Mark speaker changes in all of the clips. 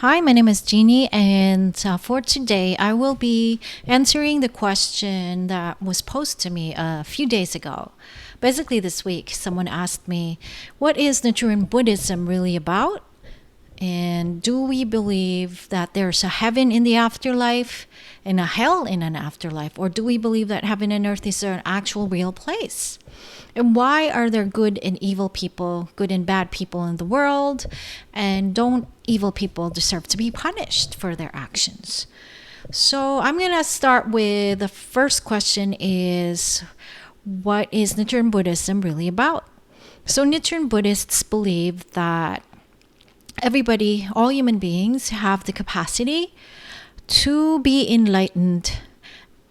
Speaker 1: Hi, my name is Jeannie, and for today, I will be answering the question that was posed to me a few days ago. Basically, this week, someone asked me, what is Nichiren Buddhism really about? And do we believe that there's a heaven in the afterlife and a hell in an afterlife? Or do we believe that heaven and earth is an actual real place? And why are there good and evil people, good and bad people in the world? And don't evil people deserve to be punished for their actions? So I'm going to start with the first question is, what is Nichiren Buddhism really about? So Nichiren Buddhists believe that everybody, all human beings, have the capacity to be enlightened,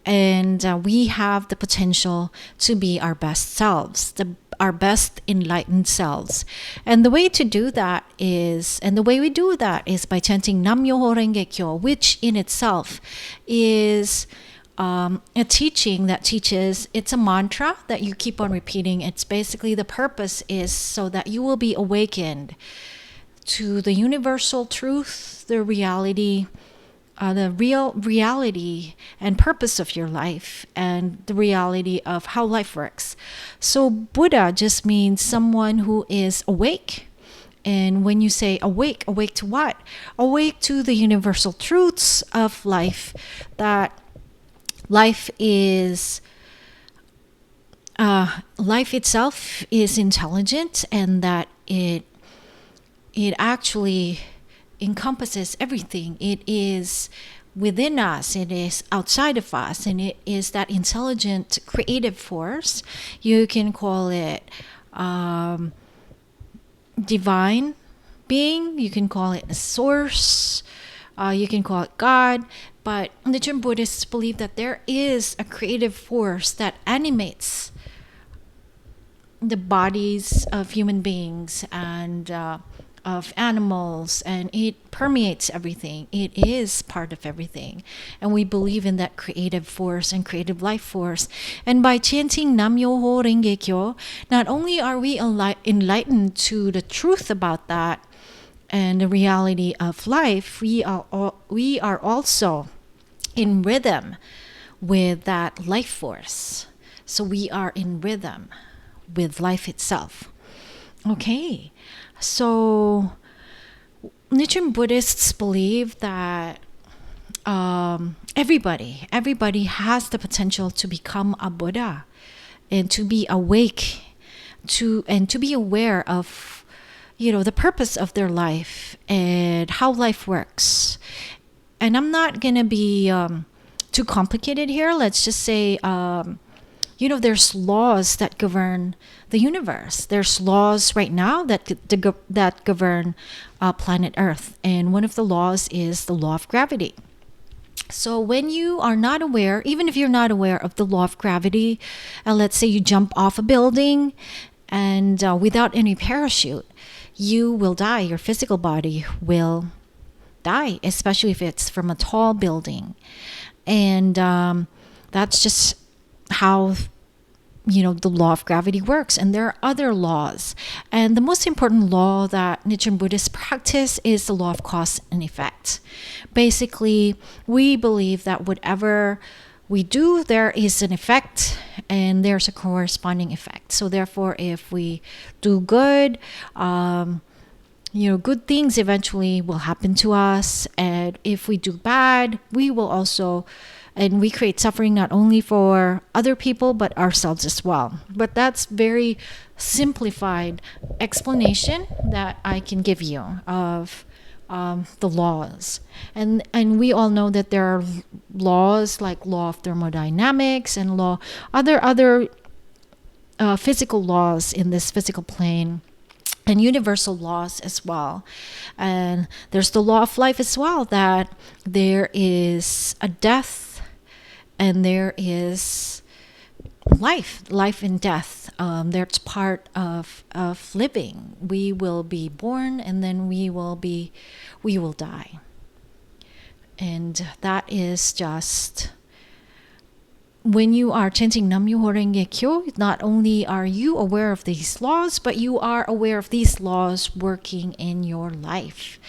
Speaker 1: and we have the potential to be our best selves, our best enlightened selves. And the way to do that is, and the way we do that is by chanting Nam Myoho Renge Kyo, which in itself is a teaching that teaches, it's a mantra that you keep on repeating. It's basically, the purpose is so that you will be awakened to the universal truth, the reality, the real reality and purpose of your life, and the reality of how life works. So Buddha just means someone who is awake. And when you say awake, awake to what? Awake to the universal truths of life, that life is life itself is intelligent, and that it actually encompasses everything. It is within us, it is outside of us, and it is that intelligent creative force. You can call it divine being, you can call it a source, you can call it God, but Nichiren Buddhists believe that there is a creative force that animates the bodies of human beings and of animals, and it permeates everything. It is part of everything. And we believe in that creative force and creative life force. And by chanting Nam Myoho Renge Kyo, not only are we enlightened to the truth about that and the reality of life, we are also in rhythm with that life force. So we are in rhythm with life itself. Okay, so Nichiren Buddhists believe that everybody has the potential to become a Buddha, and to be awake, and to be aware of, the purpose of their life and how life works. And I'm not gonna be too complicated here. Let's just say, there's laws that govern the universe. There's laws right now that govern planet Earth. And one of the laws is the law of gravity. So when you are not aware, even if you're not aware of the law of gravity, let's say you jump off a building and without any parachute, you will die. Your physical body will die, especially if it's from a tall building. And that's just how the law of gravity works. And there are other laws, and the most important law that Nichiren Buddhists practice is the law of cause and effect. Basically, we believe that whatever we do, there is an effect, and there's a corresponding effect. So therefore, if we do good, good things eventually will happen to us. And if we do bad, we will also, and we create suffering not only for other people, but ourselves as well. But that's very simplified explanation that I can give you of the laws. And we all know that there are laws like law of thermodynamics and other physical laws in this physical plane, and universal laws as well. And there's the law of life as well, that there is a death and there is life and death. That's part of living. We will be born, and then we will die. And that is just, when you are chanting Nam Myoho Renge Kyo, not only are you aware of these laws, but you are aware of these laws working in your life.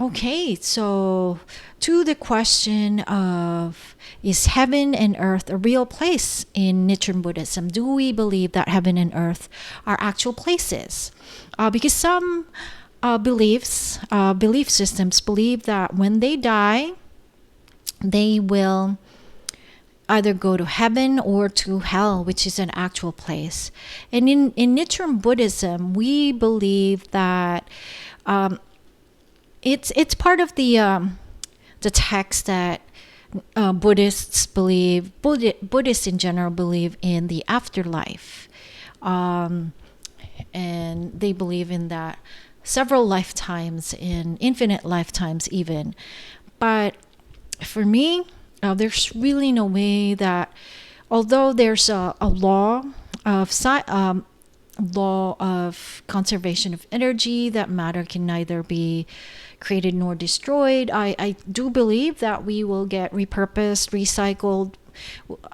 Speaker 1: Okay, so to the question of, is heaven and earth a real place in Nichiren Buddhism? Do we believe that heaven and earth are actual places? Because some belief systems believe that when they die, they will either go to heaven or to hell, which is an actual place. And in Nichiren Buddhism, we believe that it's part of the text that Buddhists believe, Buddhists in general believe in the afterlife. And they believe in that several lifetimes, in infinite lifetimes even. But for me, there's really no way that, although there's a law of conservation of energy, that matter can neither be created nor destroyed, I do believe that we will get repurposed, recycled.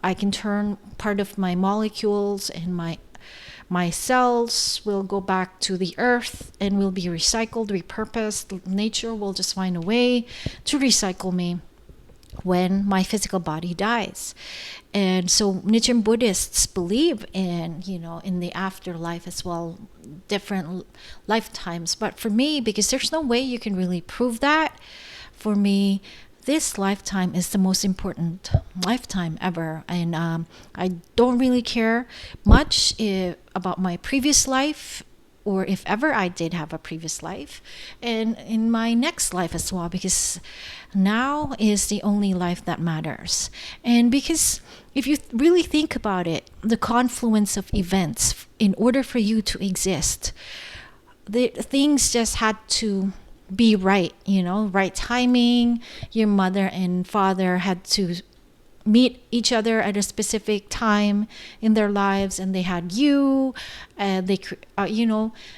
Speaker 1: I can turn part of my molecules and my cells will go back to the earth and will be recycled, repurposed. Nature will just find a way to recycle me when my physical body dies. And so Nichiren Buddhists believe in, in the afterlife as well, different lifetimes. But for me, because there's no way you can really prove that, for me, this lifetime is the most important lifetime ever. And I don't really care much about my previous life, or if ever I did have a previous life, and in my next life as well, because now is the only life that matters. And because if you really think about it, the confluence of events, in order for you to exist, the things just had to be right, right timing. Your mother and father had to meet each other at a specific time in their lives, and they had you,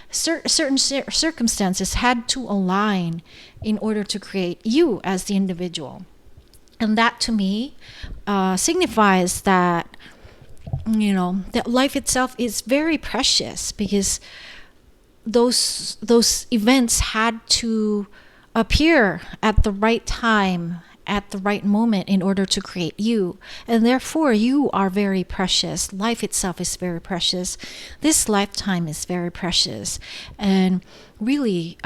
Speaker 1: certain circumstances had to align in order to create you as the individual. And that to me signifies that, that life itself is very precious, because those events had to appear at the right time, at the right moment, in order to create you. And therefore you are very precious. Life itself is very precious. This lifetime is very precious. And really,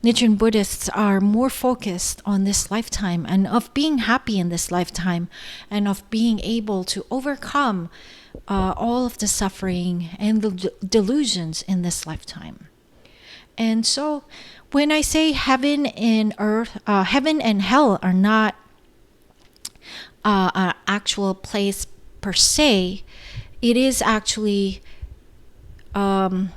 Speaker 1: Nichiren Buddhists are more focused on this lifetime, and of being happy in this lifetime, and of being able to overcome all of the suffering and the delusions in this lifetime. And so when I say heaven and earth, heaven and hell are not an actual place per se, it is actually a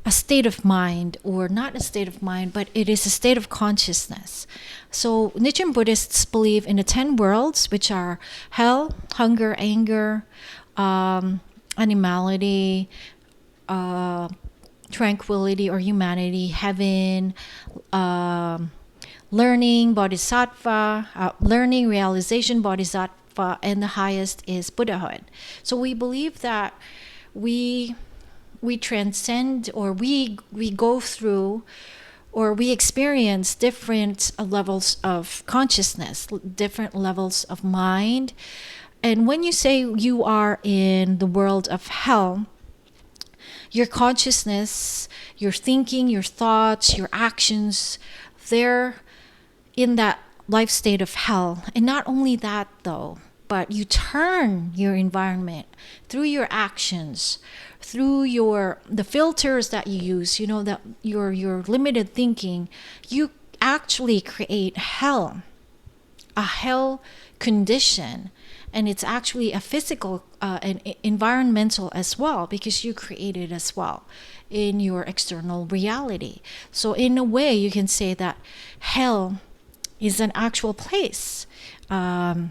Speaker 1: state of mind, or not a state of mind, but it is a state of consciousness. So Nichiren Buddhists believe in the 10 worlds, which are hell, hunger, anger, animality, tranquility or humanity, heaven, learning, bodhisattva, learning, realization, bodhisattva, and the highest is Buddhahood. So we believe that we transcend, or we go through, or we experience different levels of consciousness, different levels of mind. And when you say you are in the world of hell, your consciousness, your thinking, your thoughts, your actions, they're in that life state of hell. And not only that though, but you turn your environment through your actions, through the filters that you use, that your limited thinking, you actually create hell, a hell condition. And it's actually a physical and environmental as well, because you create it as well in your external reality. So in a way, you can say that hell is an actual place, but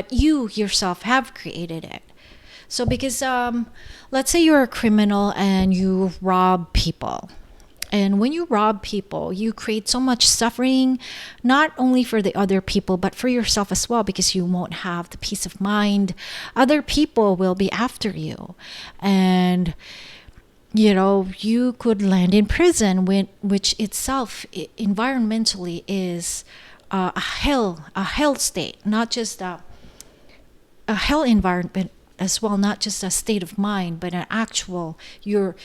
Speaker 1: you yourself have created it. So because let's say you're a criminal and you rob people. And when you rob people, you create so much suffering, not only for the other people, but for yourself as well, because you won't have the peace of mind. Other people will be after you. And you could land in prison, which itself environmentally is a hell state, not just a hell environment as well, not just a state of mind, but an actual your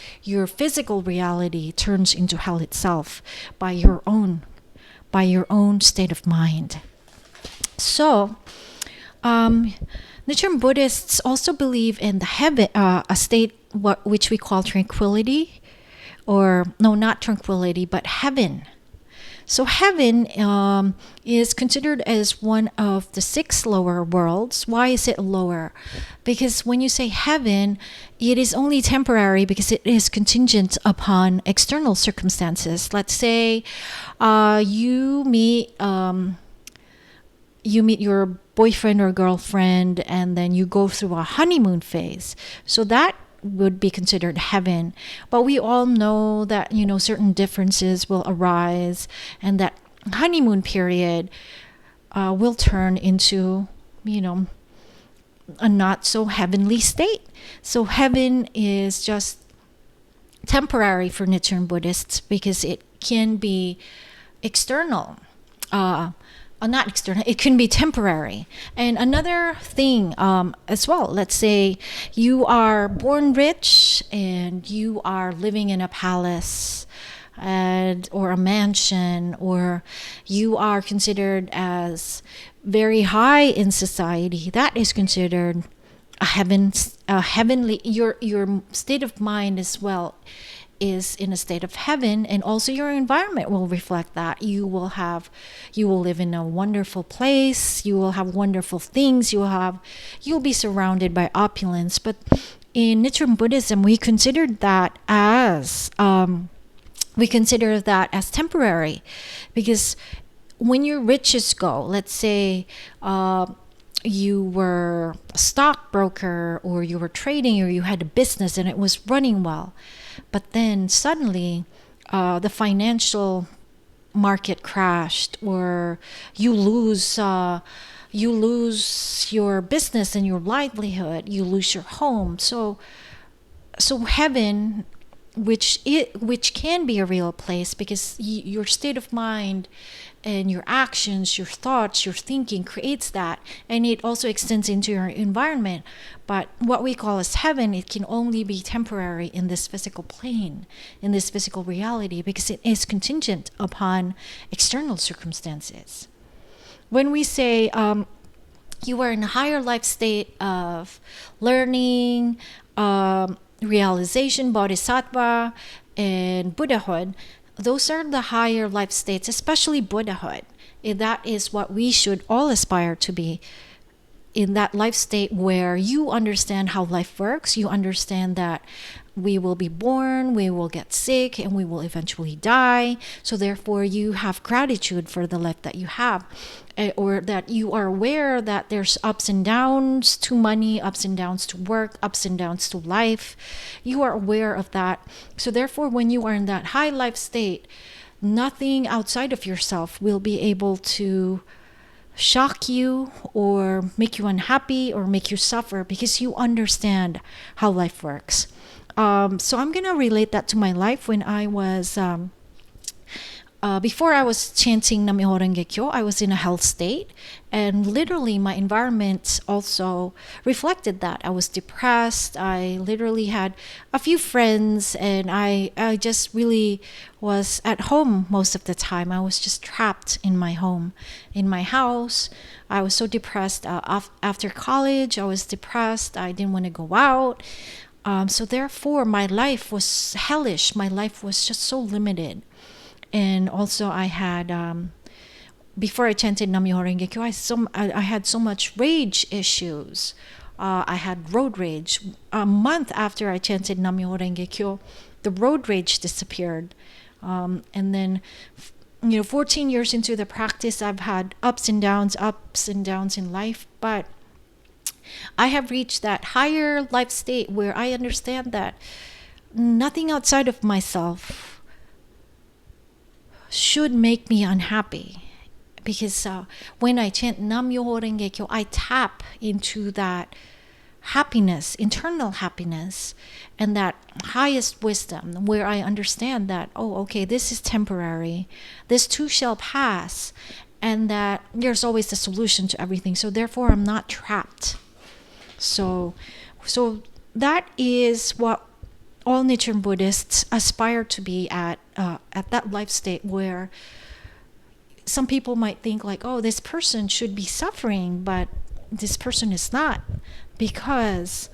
Speaker 1: physical reality turns into hell itself by your own state of mind. So, Nichiren Buddhists also believe in the heaven, a state which we call tranquility, or no, not tranquility, but heaven. So heaven is considered as one of the 6 lower worlds. Why is it lower? Because when you say heaven, it is only temporary because it is contingent upon external circumstances. Let's say you meet your boyfriend or girlfriend, and then you go through a honeymoon phase. So that would be considered heaven. But we all know that, certain differences will arise, and that honeymoon period will turn into, a not so heavenly state. So heaven is just temporary for Nichiren Buddhists because it can be external. Not external, it can be temporary. And another thing as well, let's say you are born rich and you are living in a palace or a mansion, or you are considered as very high in society. That is considered a heavenly, your state of mind as well is in a state of heaven, and also your environment will reflect that. You will live in a wonderful place, you will have wonderful things, you'll be surrounded by opulence. But in Nichiren Buddhism, we consider that as temporary, because when your riches go, let's say you were a stockbroker, or you were trading, or you had a business and it was running well, but then suddenly the financial market crashed, or you lose your business and your livelihood, you lose your home. So heaven, which can be a real place, because your state of mind and your actions, your thoughts, your thinking creates that, and it also extends into your environment. But what we call as heaven, it can only be temporary in this physical plane, in this physical reality, because it is contingent upon external circumstances. When we say you are in a higher life state of learning, realization, bodhisattva, and Buddhahood, those are the higher life states, especially Buddhahood. That is what we should all aspire to be, in that life state where you understand how life works. You understand that we will be born, we will get sick, and we will eventually die. So therefore, you have gratitude for the life that you have, or that you are aware that there's ups and downs to money, ups and downs to work, ups and downs to life. You are aware of that. So therefore, when you are in that high life state, nothing outside of yourself will be able to shock you or make you unhappy or make you suffer, because you understand how life works. So I'm going to relate that to my life. When I was before I was chanting Nam Myoho Renge Kyo, I was in a health state, and literally my environment also reflected that. I was depressed. I literally had a few friends, and I just really was at home most of the time. I was just trapped in my home, in my house. I was so depressed. After college, I was depressed. I didn't want to go out. So therefore, my life was hellish. My life was just so limited. And also I had, before I chanted Nam Myoho Renge Kyo, I had so much rage issues. I had road rage. A month after I chanted Nam Myoho Renge Kyo, the road rage disappeared. And then, 14 years into the practice, I've had ups and downs in life. But I have reached that higher life state where I understand that nothing outside of myself should make me unhappy, because when I chant Nam Myoho Renge Kyo, I tap into that happiness, internal happiness, and that highest wisdom where I understand that, oh, okay, this is temporary, this too shall pass, and that there's always a solution to everything. So therefore, I'm not trapped. So that is what all Nichiren Buddhists aspire to be at that life state where some people might think like, oh, this person should be suffering, but this person is not, because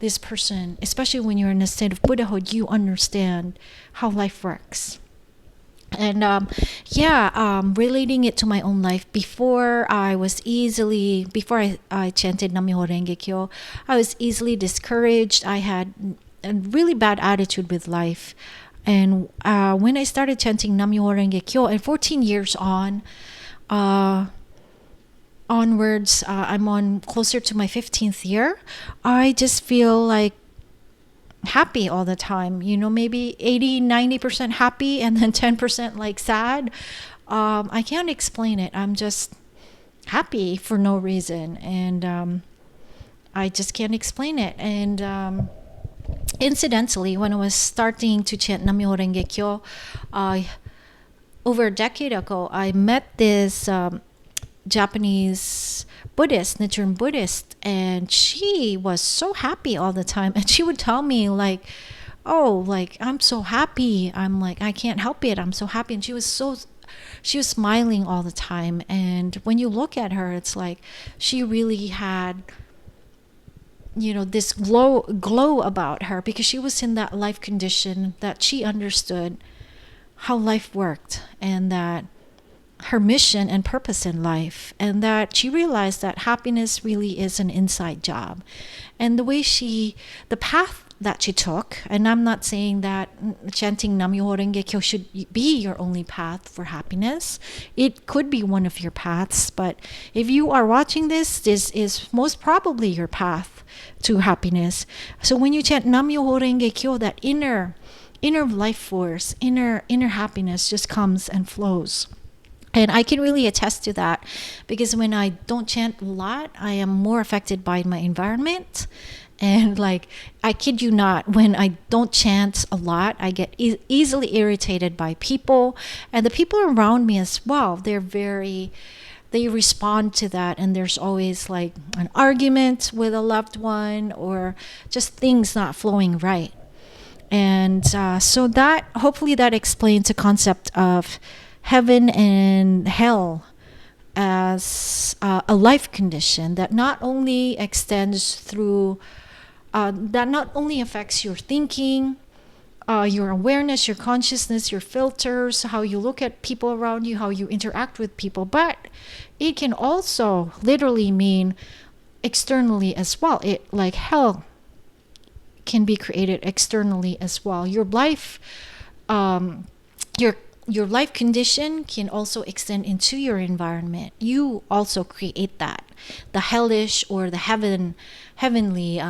Speaker 1: this person, especially when you're in a state of Buddhahood, you understand how life works. And relating it to my own life, before I chanted Nam Myoho Renge Kyo, I was easily discouraged. I had a really bad attitude with life. And when I started chanting Nam Myoho Renge Kyo, and 14 years onwards, I'm on closer to my 15th year, I just feel like happy all the time, maybe 80-90% happy and then 10% like sad. I can't explain it. I'm just happy for no reason, and I just can't explain it. And incidentally, when I was starting to chant Nam Myoho Renge Kyo, over a decade ago, I met this Japanese Buddhist, Nichiren Buddhist, and she was so happy all the time. And she would tell me like, oh, like, I'm so happy. I'm like, I can't help it. I'm so happy. And she was smiling all the time. And when you look at her, it's like she really had, this glow about her, because she was in that life condition that she understood how life worked, and that her mission and purpose in life, and that she realized that happiness really is an inside job. And the path that she took, and I'm not saying that chanting Nam Myoho Renge Kyo should be your only path for happiness. It could be one of your paths, but if you are watching this is most probably your path to happiness. So when you chant Nam Myoho Renge Kyo, that inner life force, inner happiness just comes and flows. And I can really attest to that, because when I don't chant a lot, I am more affected by my environment. And like, I kid you not, when I don't chant a lot, I get easily irritated by people. And the people around me as well, they respond to that. And there's always like an argument with a loved one, or just things not flowing right. And so that, hopefully that explains the concept of heaven and hell as a life condition that not only extends through, that not only affects your thinking, your awareness, your consciousness, your filters, how you look at people around you, how you interact with people, but it can also literally mean externally as well. It, like, hell can be created externally as well. Your life, your life condition can also extend into your environment. You also create that, the hellish or the heavenly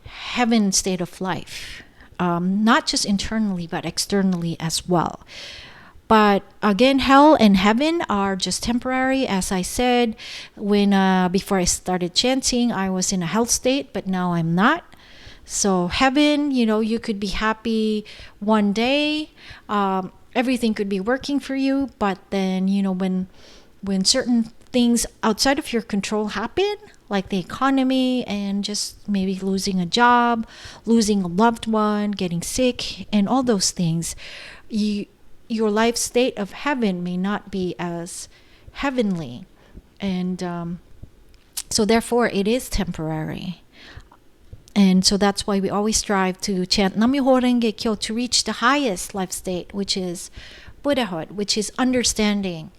Speaker 1: heaven state of life, not just internally but externally as well. But again, hell and heaven are just temporary. As I said, when before I started chanting, I was in a hell state, but now I'm not. So heaven, you could be happy one day, everything could be working for you, but then, when certain things outside of your control happen, like the economy and just maybe losing a job, losing a loved one, getting sick, and all those things, your life state of heaven may not be as heavenly. And so therefore it is temporary. And so that's why we always strive to chant Nam Myoho Renge Kyo to reach the highest life state, which is Buddhahood, which is understanding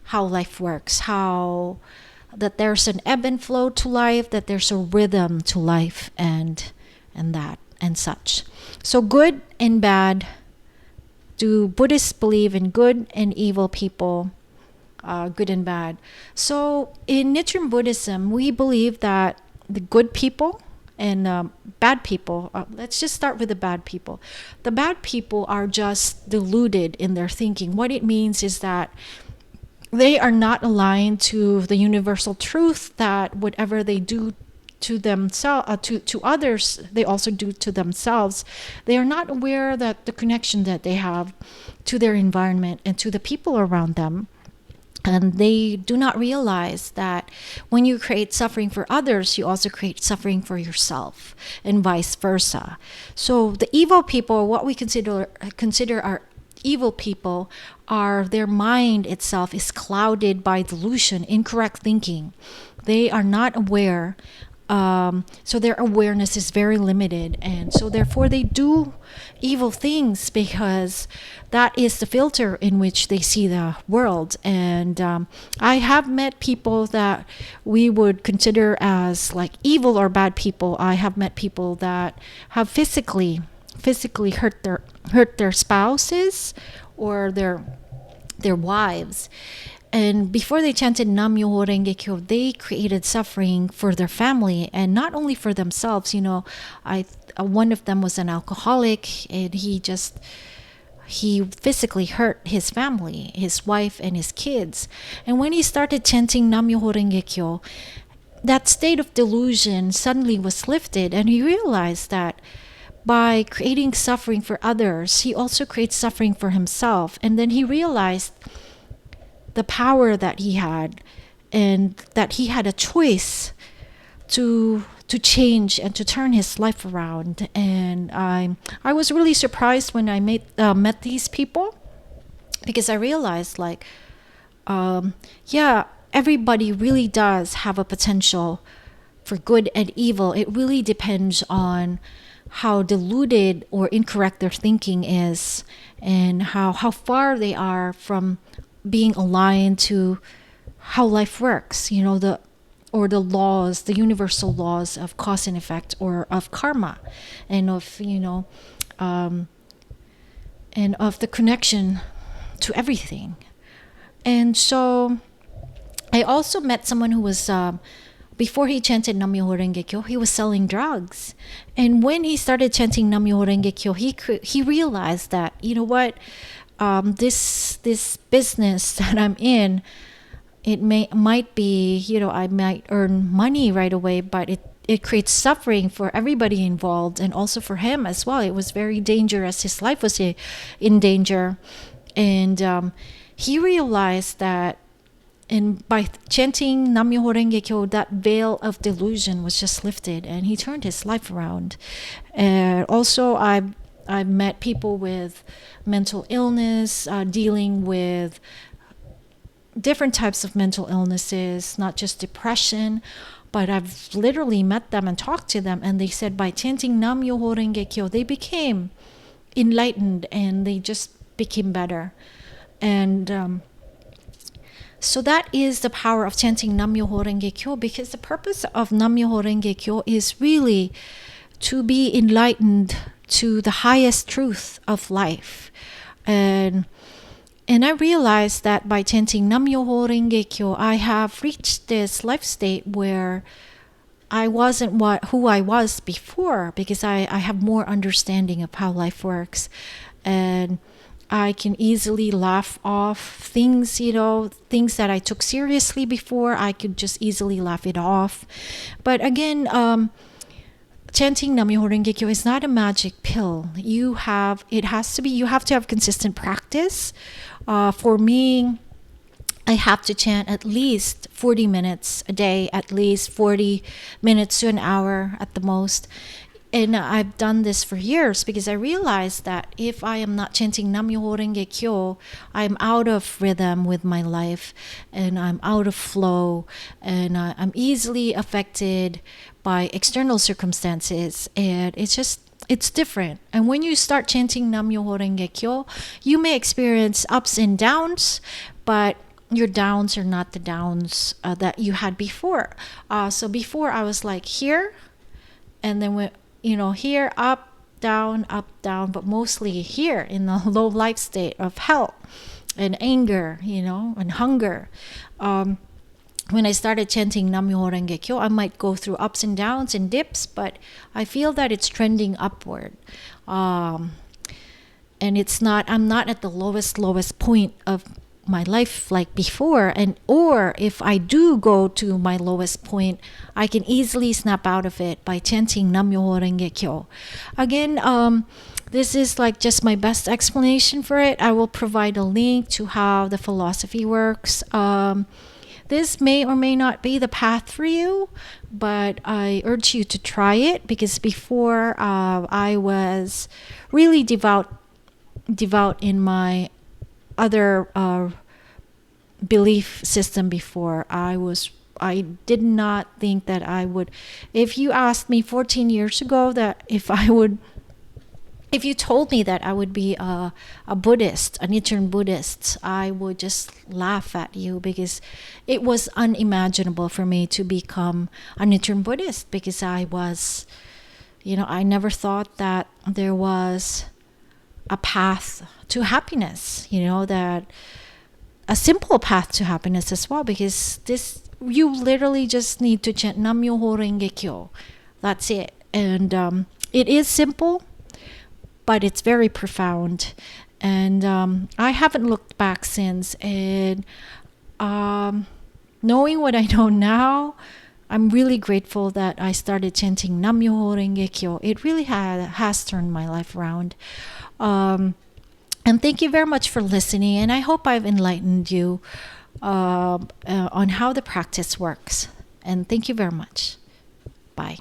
Speaker 1: how life works, that there's an ebb and flow to life, that there's a rhythm to life, and that and such. So good and bad. Do Buddhists believe in good and evil people? Good and bad. So in Nichiren Buddhism, we believe that the good people and bad people, let's just start with the bad people. The bad people are just deluded in their thinking. What it means is that they are not aligned to the universal truth that whatever they do to themselves, to others, they also do to themselves. They are not aware that the connection that they have to their environment and to the people around them. And they do not realize that when you create suffering for others, you also create suffering for yourself, and vice versa. So the evil people, what we consider are evil people, are their mind itself is clouded by delusion, incorrect thinking. They are not aware. So their awareness is very limited, and so therefore they do evil things because that is the filter in which they see the world. And I have met people that we would consider as like evil or bad people. I have met people that have physically hurt their spouses or their wives. And before they chanted Nam Myoho Renge Kyo, they created suffering for their family and not only for themselves. One of them was an alcoholic, and he physically hurt his family, his wife and his kids. And when he started chanting Nam Myoho Renge Kyo, that state of delusion suddenly was lifted, and he realized that by creating suffering for others, he also creates suffering for himself. And then he realized the power that he had, and that he had a choice to change and to turn his life around. And I was really surprised when I met these people, because I realized everybody really does have a potential for good and evil. It really depends on how deluded or incorrect their thinking is, and how far they are from being aligned to how life works, the laws, the universal laws of cause and effect, or of karma, and of and of the connection to everything. And so I also met someone who was before he chanted Nam Myoho Renge Kyo, he was selling drugs. And when he started chanting Nam Myoho Renge Kyo, he realized that, this business that I'm in, it might be, I might earn money right away, but it creates suffering for everybody involved, and also for him as well. It was very dangerous. His life was in danger. And he realized that, and by chanting Nam Myoho Renge Kyo, that veil of delusion was just lifted, and he turned his life around. And also I've met people with mental illness, dealing with different types of mental illnesses, not just depression, but I've literally met them and talked to them, and they said by chanting Nam Myoho Renge Kyo, they became enlightened and they just became better. And so that is the power of chanting Nam Myoho Renge Kyo, because the purpose of Nam Myoho Renge Kyo is really to be enlightened to the highest truth of life. And I realized that by chanting Nam Myoho Renge Kyo, I have reached this life state where I wasn't who I was before, because I have more understanding of how life works. And I can easily laugh off things, things that I took seriously before. I could just easily laugh it off. But again, chanting Nam Myoho Renge Kyo is not a magic pill. You have to have consistent practice. For me, I have to chant at least 40 minutes a day, at least 40 minutes to an hour at the most. And I've done this for years, because I realized that if I am not chanting Nam Myoho Renge Kyo, I'm out of rhythm with my life, and I'm out of flow, and I'm easily affected by external circumstances. And it's different. And when you start chanting Nam Myoho Renge Kyo, you may experience ups and downs, but your downs are not the downs that you had before. So before I was like here, and then here, up, down, but mostly here in the low life state of hell and anger, and hunger. When I started chanting Nam Myoho Renge Kyo, I might go through ups and downs and dips, but I feel that it's trending upward. And I'm not at the lowest point of my life like before, or if I do go to my lowest point, I can easily snap out of it by chanting Nam Myoho Renge Kyo. Again, this is like just my best explanation for it. I will provide a link to how the philosophy works. This may or may not be the path for you, but I urge you to try it, because before I was really devout in my other belief system before. I did not think that I would. If you asked me 14 years ago that if you told me that I would be a Buddhist, a Nichiren Buddhist, I would just laugh at you, because it was unimaginable for me to become a Nichiren Buddhist, because I never thought that there was a path to happiness, that a simple path to happiness as well, because you literally just need to chant Nam Myoho Renge Kyo. That's it. And it is simple, but it's very profound. And I haven't looked back since. And knowing what I know now, I'm really grateful that I started chanting Nam Myoho Renge Kyo. It really has turned my life around. And thank you very much for listening. And I hope I've enlightened you on how the practice works. And thank you very much. Bye.